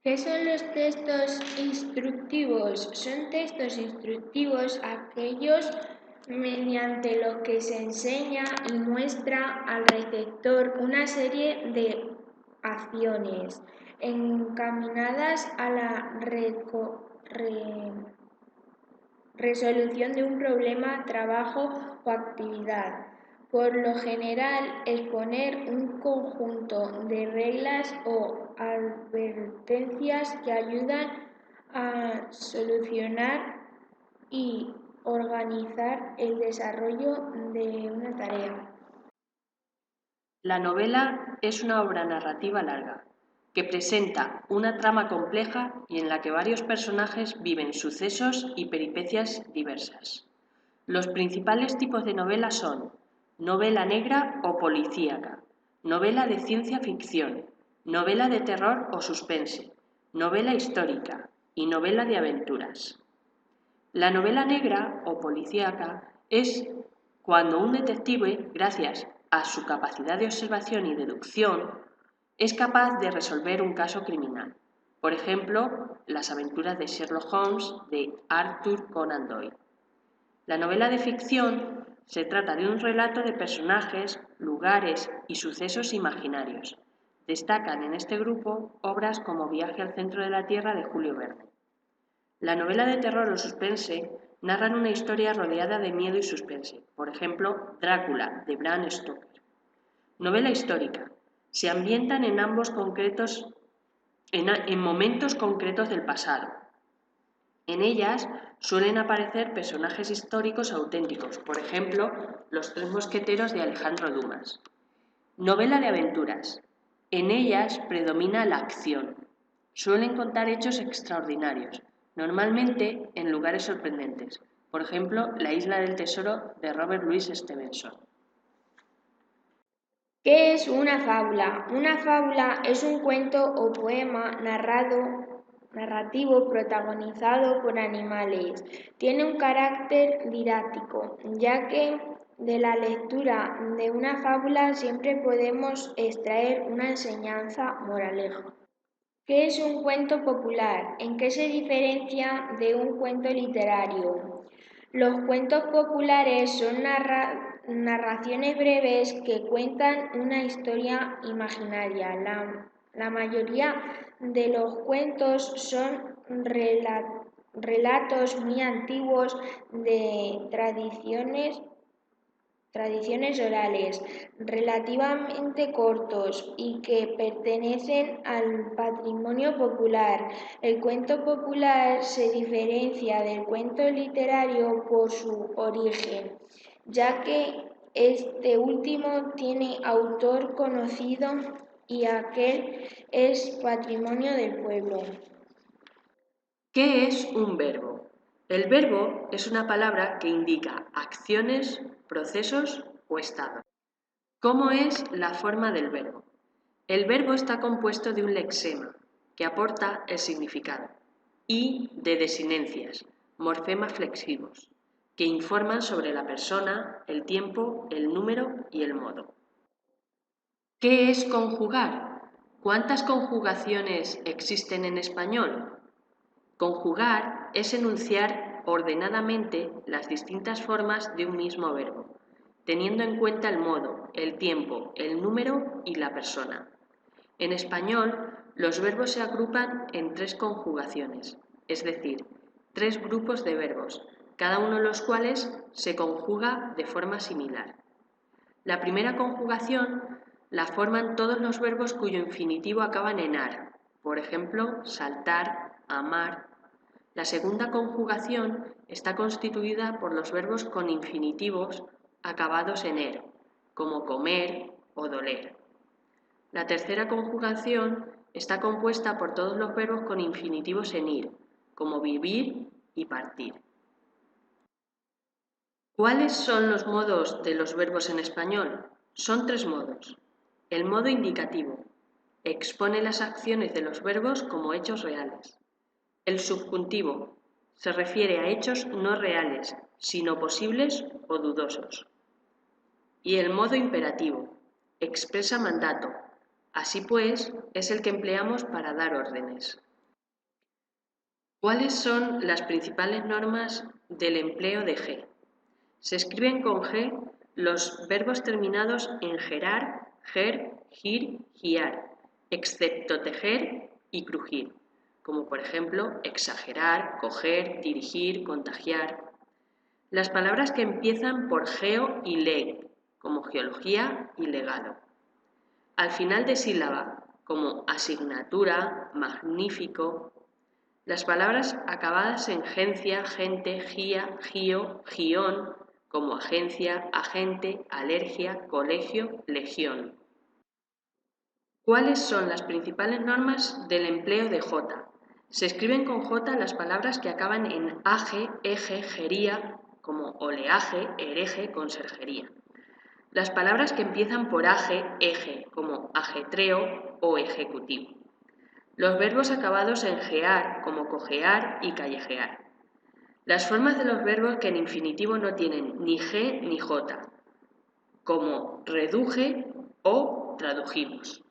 ¿Qué son los textos instructivos? Son textos instructivos aquellos mediante los que se enseña y muestra al receptor una serie de acciones encaminadas a la resolución de un problema, trabajo o actividad. Por lo general, exponer un conjunto de reglas o advertencias que ayudan a solucionar y organizar el desarrollo de una tarea. La novela es una obra narrativa larga, que presenta una trama compleja y en la que varios personajes viven sucesos y peripecias diversas. Los principales tipos de novela son novela negra o policíaca, novela de ciencia ficción, novela de terror o suspense, novela histórica y novela de aventuras. La novela negra o policíaca es cuando un detective, gracias a su capacidad de observación y deducción, es capaz de resolver un caso criminal. Por ejemplo, las aventuras de Sherlock Holmes de Arthur Conan Doyle. La novela de ficción se trata de un relato de personajes, lugares y sucesos imaginarios. Destacan en este grupo obras como Viaje al centro de la Tierra de Julio Verne. La novela de terror o suspense narran una historia rodeada de miedo y suspense, por ejemplo, Drácula, de Bram Stoker. Novela histórica. Se ambientan en momentos concretos del pasado. En ellas suelen aparecer personajes históricos auténticos, por ejemplo, Los tres mosqueteros de Alejandro Dumas. Novela de aventuras. En ellas predomina la acción. Suelen contar hechos extraordinarios, normalmente en lugares sorprendentes. Por ejemplo, La isla del tesoro de Robert Louis Stevenson. ¿Qué es una fábula? Una fábula es un cuento o poema narrativo protagonizado por animales. Tiene un carácter didáctico, ya que de la lectura de una fábula siempre podemos extraer una enseñanza moraleja. ¿Qué es un cuento popular? ¿En qué se diferencia de un cuento literario? Los cuentos populares son narraciones breves que cuentan una historia imaginaria. La mayoría de los cuentos son relatos muy antiguos de tradiciones orales relativamente cortos y que pertenecen al patrimonio popular. El cuento popular se diferencia del cuento literario por su origen, ya que este último tiene autor conocido y aquel es patrimonio del pueblo. ¿Qué es un verbo? El verbo es una palabra que indica acciones, procesos o estados. ¿Cómo es la forma del verbo? El verbo está compuesto de un lexema, que aporta el significado, y de desinencias, morfemas flexivos, que informan sobre la persona, el tiempo, el número y el modo. ¿Qué es conjugar? ¿Cuántas conjugaciones existen en español? Conjugar es enunciar ordenadamente las distintas formas de un mismo verbo, teniendo en cuenta el modo, el tiempo, el número y la persona. En español, los verbos se agrupan en tres conjugaciones, es decir, tres grupos de verbos, cada uno de los cuales se conjuga de forma similar. La primera conjugación la forman todos los verbos cuyo infinitivo acaban en ar, por ejemplo, saltar, amar. La segunda conjugación está constituida por los verbos con infinitivos acabados en er, como comer o doler. La tercera conjugación está compuesta por todos los verbos con infinitivos en ir, como vivir y partir. ¿Cuáles son los modos de los verbos en español? Son tres modos. El modo indicativo expone las acciones de los verbos como hechos reales. El subjuntivo se refiere a hechos no reales, sino posibles o dudosos. Y el modo imperativo expresa mandato. Así pues, es el que empleamos para dar órdenes. ¿Cuáles son las principales normas del empleo de G? Se escriben con G los verbos terminados en gerar, ger, gir, giar, excepto tejer y crujir, como por ejemplo exagerar, coger, dirigir, contagiar. Las palabras que empiezan por geo y ley, como geología y legado. Al final de sílaba, como asignatura, magnífico. Las palabras acabadas en gencia, gente, gía, gío, gión, como agencia, agente, alergia, colegio, legión. ¿Cuáles son las principales normas del empleo de J? Se escriben con J las palabras que acaban en age, eje, gería, como oleaje, hereje, conserjería. Las palabras que empiezan por age, eje, como ajetreo o ejecutivo. Los verbos acabados en gear, como cojear y callejear. Las formas de los verbos que en infinitivo no tienen ni G ni J, como reduje o tradujimos.